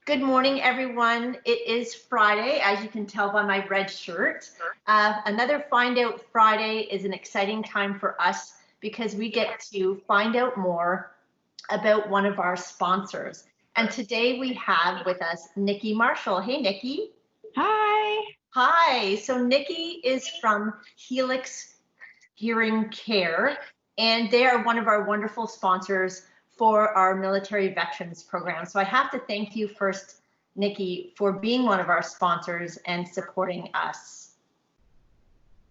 Good morning, everyone. It is Friday, as you can tell by my red shirt. Another Find Out Friday is an exciting time for us because we get to find out more about one of our sponsors. And today we have with us Niki Marshall. Hey, Niki. Hi. Hi. So Niki is from Helix Hearing Care, and they are one of our wonderful sponsors for our military veterans program. So I have to thank you first, Niki, for being one of our sponsors and supporting us.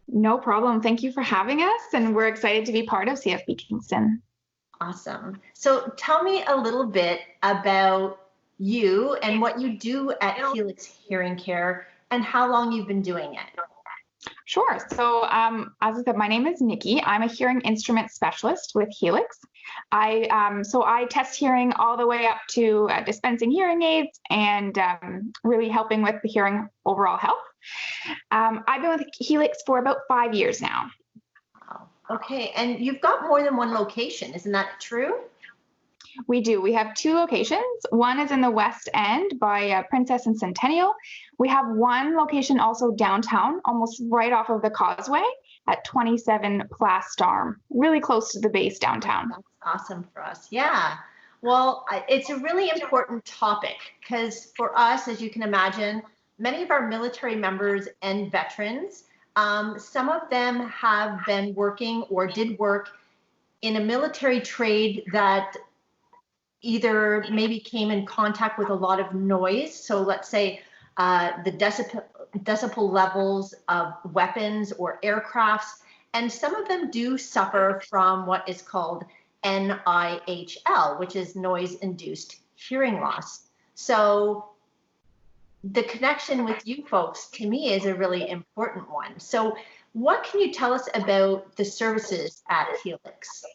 No problem. Thank you for having us, and we're excited to be part of CFB Kingston. Awesome. So tell me a little bit about you and what you do at Helix Hearing Care and how long you've been doing it. Sure. So as I said, my name is Niki. I'm a hearing instrument specialist with Helix. I test hearing all the way up to dispensing hearing aids and really helping with the hearing overall health. I've been with Helix for about 5 years now. Wow. Okay. And you've got more than one location. Isn't that true? We do. We have 2 locations. One is in the West End by Princess and Centennial. We have one location also downtown, almost right off of the Causeway at 27 Place d'Armes, really close to the base downtown. That's awesome for us. Yeah. Well, it's a really important topic because for us, as you can imagine, many of our military members and veterans, some of them have been working or did work in a military trade that either maybe came in contact with a lot of noise. So let's say the decibel levels of weapons or aircrafts, and some of them do suffer from what is called NIHL, which is noise-induced hearing loss. So the connection with you folks, to me, is a really important one. So what can you tell us about the services at Helix?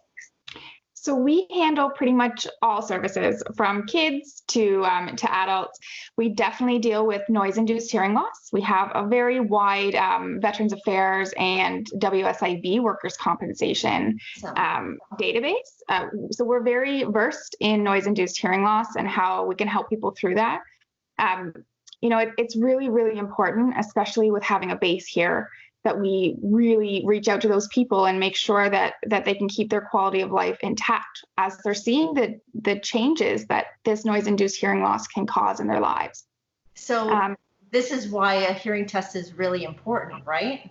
So we handle pretty much all services from kids to adults. We definitely deal with noise-induced hearing loss. We have a very wide Veterans Affairs and WSIB workers' compensation database. So we're very versed in noise-induced hearing loss and how we can help people through that. It's really, really important, especially with having a base here, that we really reach out to those people and make sure that they can keep their quality of life intact as they're seeing the changes that this noise-induced hearing loss can cause in their lives. So this is why a hearing test is really important, right?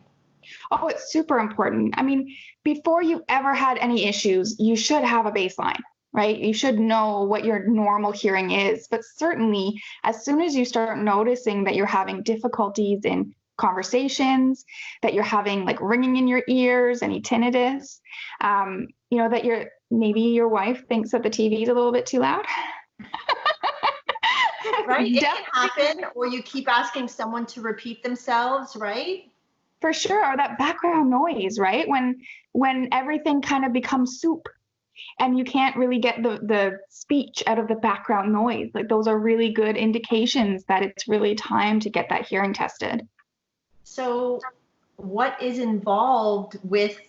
Oh, it's super important. I mean, before you ever had any issues, you should have a baseline, right? You should know what your normal hearing is. But certainly, as soon as you start noticing that you're having difficulties in conversations, that you're having like ringing in your ears, any tinnitus, that maybe your wife thinks that the TV is a little bit too loud. Right, it can happen, or you keep asking someone to repeat themselves, right? For sure, or that background noise, right? When everything kind of becomes soup and you can't really get the speech out of the background noise. Like those are really good indications that it's really time to get that hearing tested. So what is involved with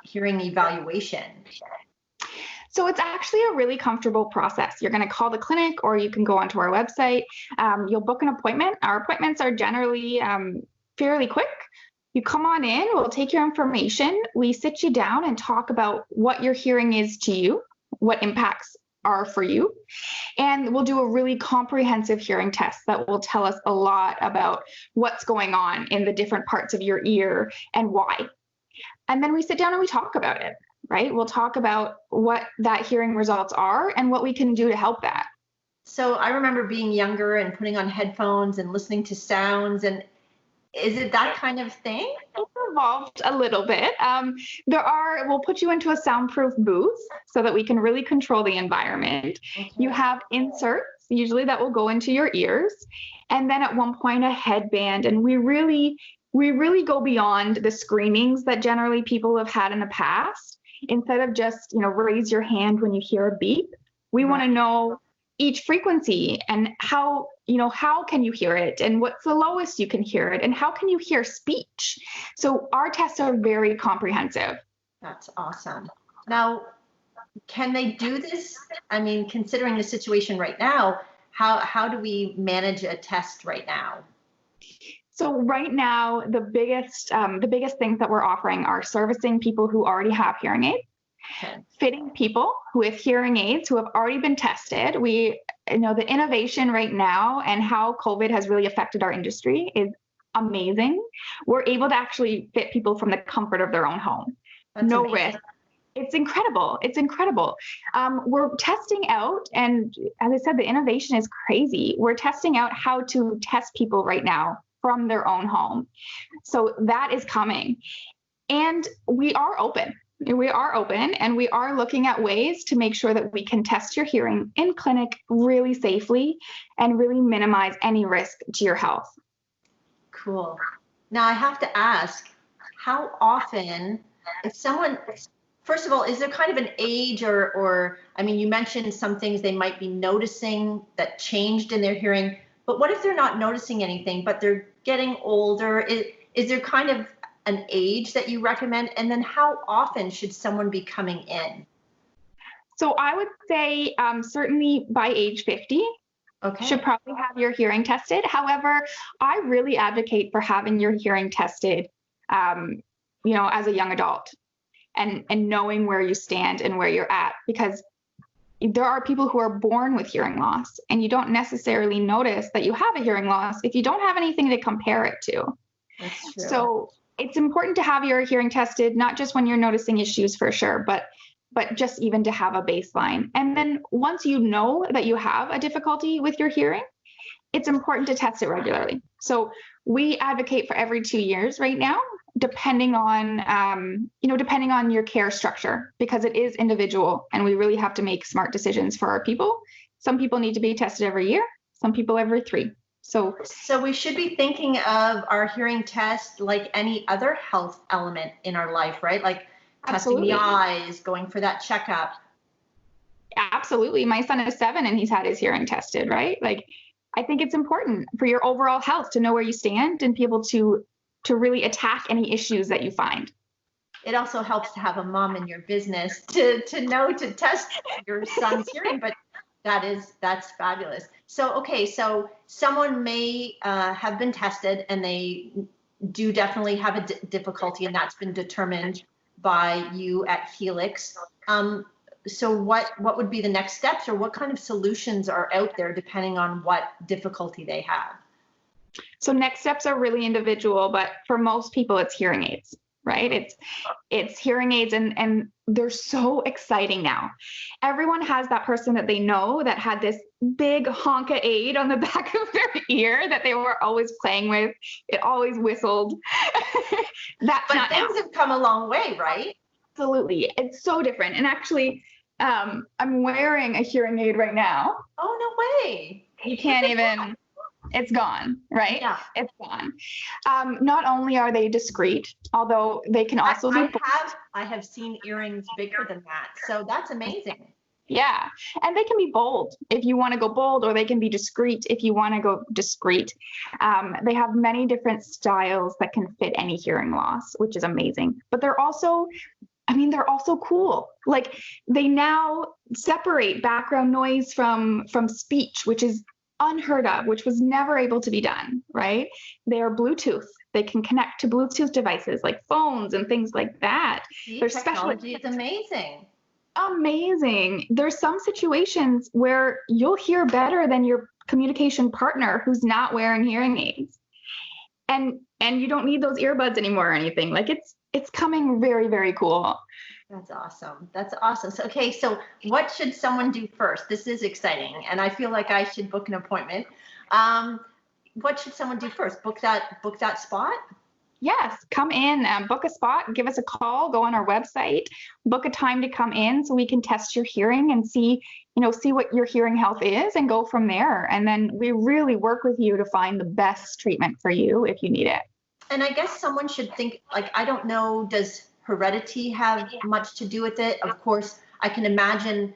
hearing evaluation? So it's actually a really comfortable process. You're going to call the clinic or you can go onto our website. You'll book an appointment. Our appointments are generally fairly quick. You come on in, we'll take your information. We sit you down and talk about what your hearing is to you, what impacts are for you. And we'll do a really comprehensive hearing test that will tell us a lot about what's going on in the different parts of your ear and why. And then we sit down and we talk about it, right? We'll talk about what that hearing results are and what we can do to help that. So I remember being younger and putting on headphones and listening to sounds, and is it that kind of thing? It's evolved a little bit. We'll put you into a soundproof booth so that we can really control the environment. Okay. You have inserts, usually that will go into your ears. And then at one point a headband. And we really go beyond the screamings that generally people have had in the past. Instead of just, raise your hand when you hear a beep, we want to know each frequency and how can you hear it and what's the lowest you can hear it and how can you hear speech. So our tests are very comprehensive. That's awesome. Now, can they do this? I mean, considering the situation right now, how do we manage a test right now? So right now, the biggest things that we're offering are servicing people who already have hearing aids, Okay. fitting people with hearing aids who have already been tested. The innovation right now and how COVID has really affected our industry is amazing. We're able to actually fit people from the comfort of their own home. That's no amazing. risk. It's incredible. It's incredible. We're testing out, and as I said, the innovation is crazy. We're testing out how to test people right now from their own home. So that is coming. And we are open. We are open, and we are looking at ways to make sure that we can test your hearing in clinic really safely and really minimize any risk to your health. Cool. Now I have to ask, how often, if someone, first of all, is there kind of an age or I mean, you mentioned some things they might be noticing that changed in their hearing, but what if they're not noticing anything, but they're getting older? Is there kind of an age that you recommend? And then how often should someone be coming in? So I would say certainly by age 50, Okay. should probably have your hearing tested. However, I really advocate for having your hearing tested, as a young adult, and knowing where you stand and where you're at, because there are people who are born with hearing loss, and you don't necessarily notice that you have a hearing loss if you don't have anything to compare it to. That's true. So it's important to have your hearing tested, not just when you're noticing issues for sure, but just even to have a baseline. And then once you know that you have a difficulty with your hearing, it's important to test it regularly. So we advocate for every 2 years right now, depending on your care structure, because it is individual and we really have to make smart decisions for our people. Some people need to be tested every year, some people every 3. So we should be thinking of our hearing test like any other health element in our life, right? Like testing the eyes, going for that checkup. Absolutely. My son is 7 and he's had his hearing tested, right? Like, I think it's important for your overall health to know where you stand and be able to really attack any issues that you find. It also helps to have a mom in your business to know to test your son's hearing, but that's fabulous. So, okay, so someone may have been tested and they do definitely have a difficulty, and that's been determined by you at Helix. So what would be the next steps, or what kind of solutions are out there depending on what difficulty they have? So next steps are really individual, but for most people it's hearing aids, right? It's hearing aids, and they're so exciting now. Everyone has that person that they know that had this big honka aid on the back of their ear that they were always playing with. It always whistled. But things have come a long way, right? Absolutely. It's so different. And actually, I'm wearing a hearing aid right now. Oh, no way. You can't even, it's gone, right? Yeah. It's gone. Not only are they discreet, although they can also be. I have seen earrings bigger than that. So that's amazing. Yeah. And they can be bold if you want to go bold, or they can be discreet if you want to go discreet. They have many different styles that can fit any hearing loss, which is amazing. But they're also cool. Like, they now separate background noise from speech, which is unheard of, which was never able to be done, right? They are Bluetooth. They can connect to Bluetooth devices like phones and things like that. Their technology is amazing. Amazing. There's some situations where you'll hear better than your communication partner who's not wearing hearing aids. And you don't need those earbuds anymore or anything. Like, it's coming very, very cool. That's awesome. That's awesome. So what should someone do first? This is exciting, and I feel like I should book an appointment. What should someone do first? Book that spot? Yes, come in, book a spot, give us a call, go on our website, book a time to come in so we can test your hearing and see what your hearing health is, and go from there. And then we really work with you to find the best treatment for you if you need it. And I guess someone should think, like, I don't know, does heredity have much to do with it? Of course, I can imagine,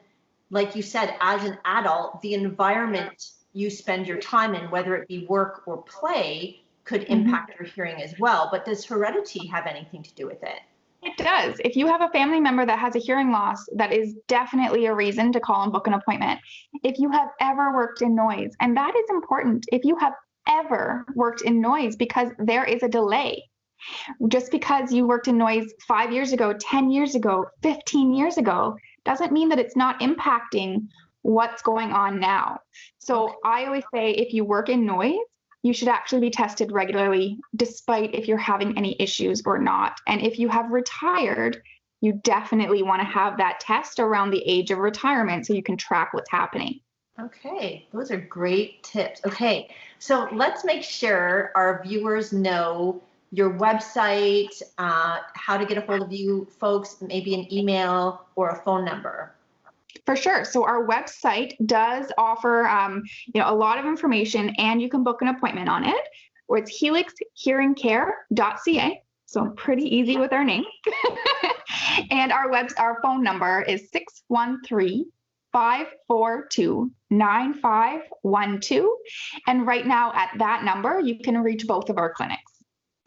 like you said, as an adult, the environment you spend your time in, whether it be work or play, could impact your hearing as well. But does heredity have anything to do with it? It does. If you have a family member that has a hearing loss, that is definitely a reason to call and book an appointment. If you have ever worked in noise, and that is important, if you have ever worked in noise, because there is a delay. Just because you worked in noise 5 years ago, 10 years ago, 15 years ago, doesn't mean that it's not impacting what's going on now. So I always say if you work in noise, you should actually be tested regularly, despite if you're having any issues or not. And if you have retired, you definitely want to have that test around the age of retirement so you can track what's happening. Okay, those are great tips. Okay, so let's make sure our viewers know your website, how to get a hold of you folks, maybe an email or a phone number. For sure. So our website does offer, a lot of information, and you can book an appointment on it. Or it's helixhearingcare.ca. So pretty easy with our name. And our phone number is 613-542-9512. And right now at that number, you can reach both of our clinics.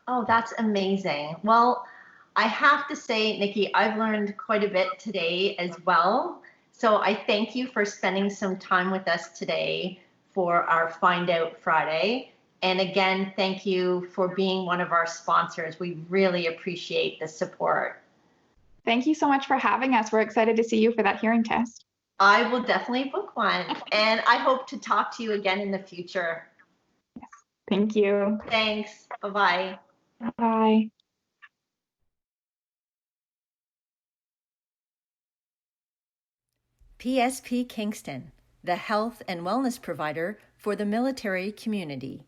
Oh, that's amazing. Well, I have to say, Niki, I've learned quite a bit today as well. So I thank you for spending some time with us today for our Find Out Friday. And again, thank you for being one of our sponsors. We really appreciate the support. Thank you so much for having us. We're excited to see you for that hearing test. I will definitely book one. And I hope to talk to you again in the future. Yes. Thank you. Thanks. Bye-bye. Bye. PSP Kingston, the health and wellness provider for the military community.